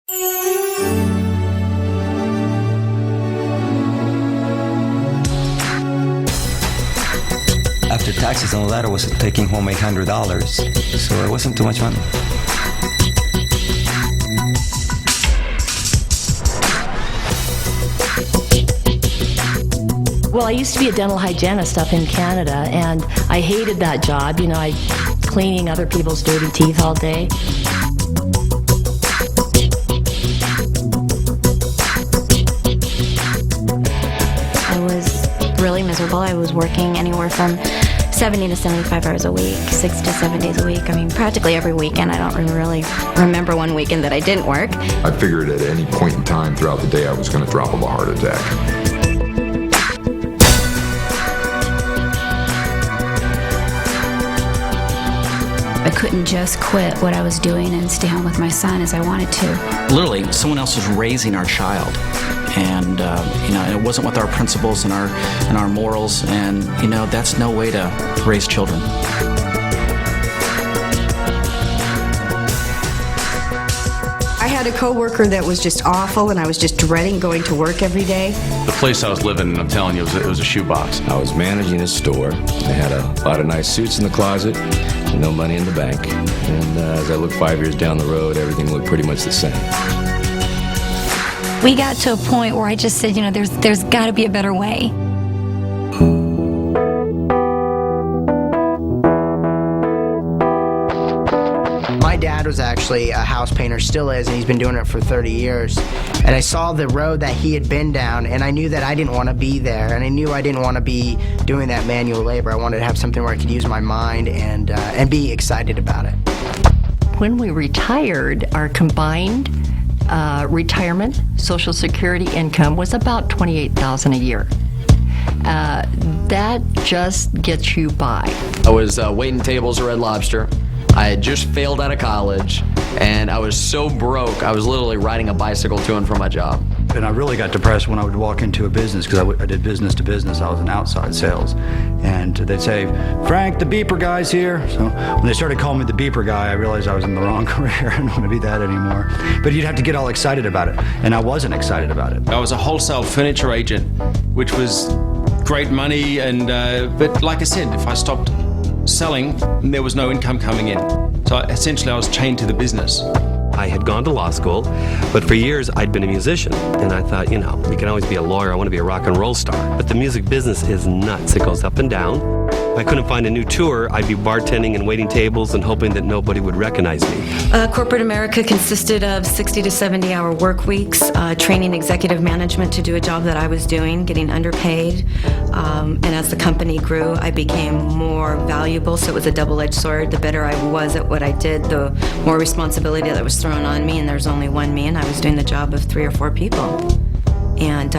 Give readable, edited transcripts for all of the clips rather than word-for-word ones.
After taxes and all that, I was taking home $800, so it wasn't too much money. Well, I used to be a dental hygienist up in Canada, and I hated that job. You know, I cleaning other people's dirty teeth all day. I was really miserable. I was working anywhere from 70 to 75 hours a week, 6 to 7 days a week. I mean, practically every weekend. I don't really remember one weekend that I didn't work. I figured at any point in time throughout the day I was going to drop of a heart attack. I couldn't just quit what I was doing and stay home with my son as I wanted to. Literally, someone else was raising our child. And, it wasn't with our principles and our morals. And, that's no way to raise children. I had a coworker that was just awful, and I was just dreading going to work every day. The place I was living in, I'm telling you, it was a shoebox. I was managing a store. I had a lot of nice suits in the closet, and no money in the bank. And as I look 5 years down the road, everything looked pretty much the same. We got to a point where I just said, there's got to be a better way. My dad was actually a house painter, still is, and he's been doing it for 30 years. And I saw the road that he had been down, and I knew that I didn't want to be there, and I knew I didn't want to be doing that manual labor. I wanted to have something where I could use my mind and be excited about it. When we retired, our combined retirement, Social Security income was about $28,000 a year. That just gets you by. I was waiting tables at Red Lobster. I had just failed out of college, and I was so broke, I was literally riding a bicycle to and from my job. And I really got depressed when I would walk into a business, because I did business to business. I was in outside sales. And they'd say, "Frank, the beeper guy's here." So when they started calling me the beeper guy, I realized I was in the wrong career. I don't want to be that anymore. But you'd have to get all excited about it. And I wasn't excited about it. I was a wholesale furniture agent, which was great money. But like I said, if I stopped selling, there was no income coming in. So essentially I was chained to the business. I had gone to law school, but for years I'd been a musician. And I thought, you can always be a lawyer. I want to be a rock and roll star. But the music business is nuts. It goes up and down. If I couldn't find a new tour, I'd be bartending and waiting tables and hoping that nobody would recognize me. Corporate America consisted of 60 to 70-hour work weeks, training executive management to do a job that I was doing, getting underpaid. And as the company grew, I became more valuable, so it was a double-edged sword. The better I was at what I did, the more responsibility that was thrown on me, and there's only one me, and I was doing the job of 3 or 4 people. And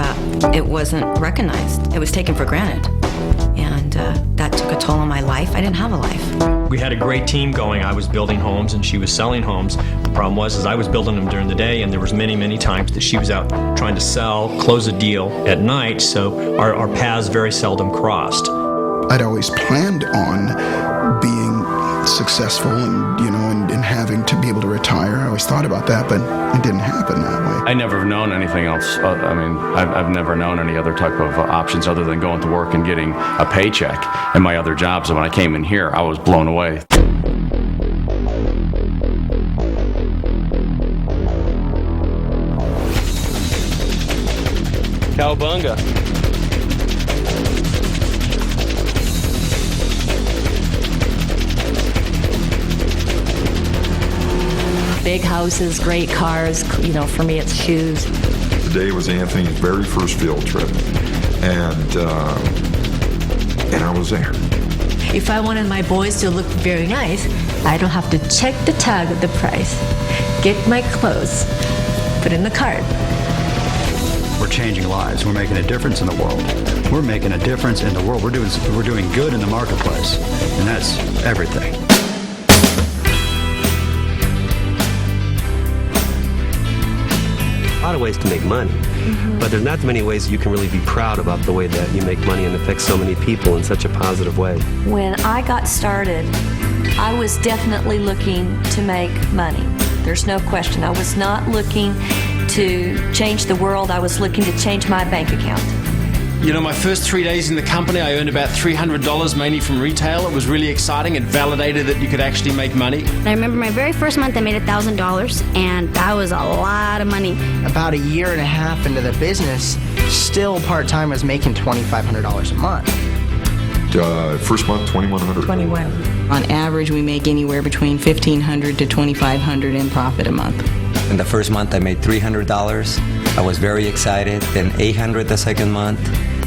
it wasn't recognized. It was taken for granted. And that took a toll on my life. I didn't have a life. We had a great team going. I was building homes and she was selling homes. The problem was I was building them during the day, and there was many times that she was out trying to sell, close a deal at night, so our paths very seldom crossed. I'd always planned on being successful and having to be able to retire. I always thought about that, but it didn't happen that way. I never have known anything else. I've never known any other type of options other than going to work and getting a paycheck in my other jobs. And when I came in here, I was blown away. Cowabunga. Big houses, great cars. For me, it's shoes. Today was Anthony's very first field trip, and I was there. If I wanted my boys to look very nice, I don't have to check the tag of the price, get my clothes, put in the cart. We're changing lives. We're making a difference in the world. We're making a difference in the world. We're doing good in the marketplace, and that's everything. A lot of ways to make money, but there's not many ways you can really be proud about the way that you make money and affect so many people in such a positive way. When I got started, I was definitely looking to make money. There's no question. I was not looking to change the world. I was looking to change my bank account. You know, my first 3 days in the company, I earned about $300, mainly from retail. It was really exciting. It validated that you could actually make money. I remember my very first month I made $1,000, and that was a lot of money. About a year and a half into the business, still part-time, I was making $2,500 a month. First month, $2,100. 21. On average, we make anywhere between $1,500 to $2,500 in profit a month. In the first month, I made $300. I was very excited. Then $800 the second month.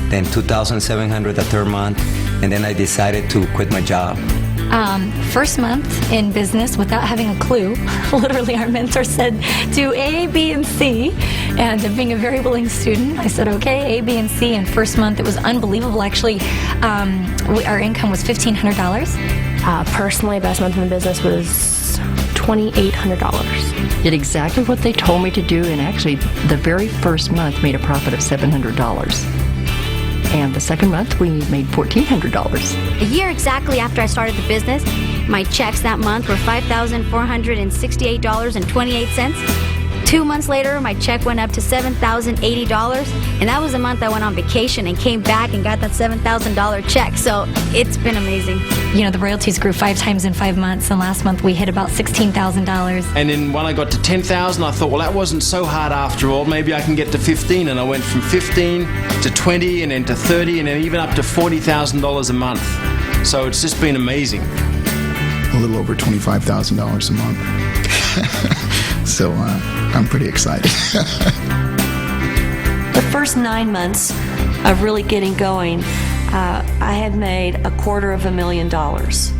Then $2,700 the third month. And then I decided to quit my job. First month in business without having a clue. Literally, our mentor said, do A, B, and C. And being a very willing student, I said, okay, A, B, and C. And first month, it was unbelievable. Actually, our income was $1,500. Personally, best month in the business was $2,800. Did exactly what they told me to do, and actually, the very first month made a profit of $700. And the second month, we made $1,400. A year exactly after I started the business, my checks that month were $5,468.28. 2 months later, my check went up to $7,080, and that was the month I went on vacation and came back and got that $7,000 check. So it's been amazing. You know, the royalties grew 5 times in 5 months, and last month we hit about $16,000. And then when I got to 10,000, I thought, well, that wasn't so hard after all. Maybe I can get to 15. And I went from 15 to 20 and then to 30 and then even up to $40,000 a month. So it's just been amazing. A little over $25,000 a month. So I'm pretty excited. The first 9 months of really getting going, I had made $250,000.